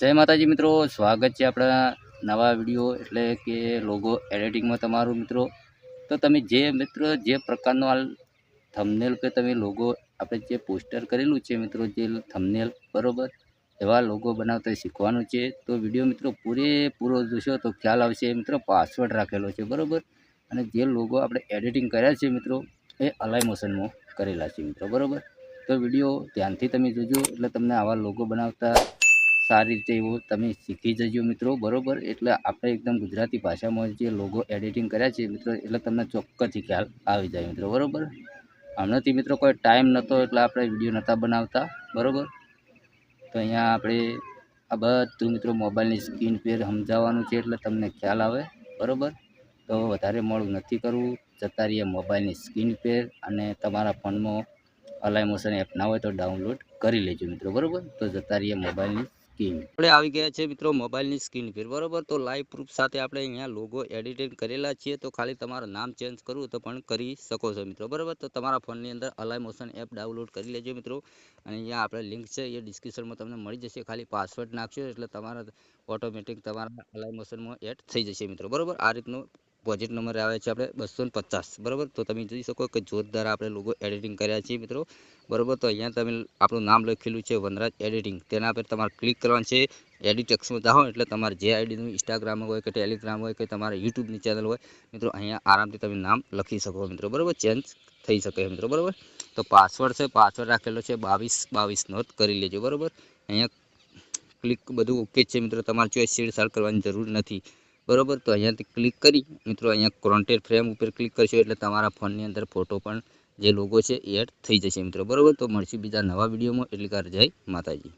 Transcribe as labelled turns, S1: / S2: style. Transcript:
S1: જય માતાજી મિત્રો, સ્વાગત છે આપણા નવા વિડીયો એટલે કે લોગો એડિટિંગમાં તમારું મિત્રો. તો તમે જે પ્રકારનો હાલ થંબનેલ કે તમે લોગો આપણે જે પોસ્ટર કરેલું છે મિત્રો, જે થંબનેલ બરોબર એવા લોગો બનાવતા શીખવાનું છે. તો વિડીયો મિત્રો પૂરેપૂરો જોશો તો ખ્યાલ આવશે મિત્રો. પાસવર્ડ રાખેલો છે બરોબર, અને જે લોગો આપણે એડિટિંગ કર્યા છે મિત્રો એ અલાઈ મોશનમાં કરેલા છે મિત્રો બરોબર. તો વિડીયો ધ્યાનથી તમે જોજો એટલે તમને આવા લોગો બનાવતા સારી રીતે એવું તમે શીખી જજો મિત્રો બરોબર. એટલે આપણે એકદમ ગુજરાતી ભાષામાં જે લોગો એડિટિંગ કર્યા છે મિત્રો, એટલે તમને ચોક્કસથી ખ્યાલ આવી જાય મિત્રો બરોબર. હમણાંથી મિત્રો કોઈ ટાઈમ નહોતો એટલે આપણે વિડીયો નહોતા બનાવતા બરોબર. તો અહીંયા આપણે આ બધું મિત્રો મોબાઈલની સ્ક્રીન પર સમજાવવાનું છે એટલે તમને ખ્યાલ આવે બરોબર. તો વધારે મોડું નથી કરવું, જતા રહીએ મોબાઈલની સ્ક્રીન પર, અને તમારા ફોનમાં અલાઈ મોશન એપ ના હોય તો ડાઉનલોડ કરી લેજો મિત્રો બરોબર. તો જતા રહીએ મોબાઈલની સ્ક્રીન આપણે આવી ગયા છે મિત્રો મોબાઈલની સ્ક્રીન પર બરોબર. તો લાઈવ પ્રૂફ સાથે આપણે અહીંયા લોગો એડિટિંગ કરેલા છીએ. તો ખાલી તમારું નામ ચેન્જ કરવું તો પણ કરી શકો છો મિત્રો બરોબર. તો તમારા ફોનની અંદર અલાઈ મોશન એપ ડાઉનલોડ કરી લેજો મિત્રો. અને અહીંયા આપણે લિંક છે એ ડિસ્ક્રિપ્શનમાં તમને મળી જશે. ખાલી પાસવર્ડ નાખશો એટલે તમારા ઓટોમેટિક તમારા અલાઈ મોશનમાં એડ થઈ જશે મિત્રો બરોબર. આ રીતનું પ્રોજેક્ટ નંબર આવે છે આપણે 250 બરોબર. તો તમે જોઈ શકો કે જોરદાર આપણે લોગો એડિટિંગ કર્યા છીએ મિત્રો બરોબર. તો અહીંયા તમે આપણું નામ લખેલું છે વનરાજ એડિટિંગ, તેના પર તમારે ક્લિક કરવાનું છે. એડિટ ટેક્સમાં જાઓ એટલે તમારે જે આઈડીનું ઇન્સ્ટાગ્રામ હોય કે ટેલિગ્રામ હોય કે તમારે યુટ્યુબની ચેનલ હોય મિત્રો, અહીંયા આરામથી તમે નામ લખી શકો મિત્રો બરોબર. ચેન્જ થઈ શકે મિત્રો બરોબર. તો પાસવર્ડ છે, પાસવર્ડ રાખેલો છે 2222 નોટ કરી લેજો બરોબર. અહીંયા ક્લિક બધું ઓકે છે મિત્રો. તમારે ચોઈસ શેડશાળ કરવાની જરૂર નથી બરોબર. તો અહીંયાથી ક્લિક કરી મિત્રો અહીંયા કોન્ટેન્ટ ફ્રેમ ઉપર ક્લિક કરશો એટલે તમારા ફોનની અંદર ફોટો પણ જે લોગો છે એ એડ થઈ જશે મિત્રો બરોબર. તો મળશું બીજા નવા વિડીયોમાં. એટલી કાર જય માતાજી.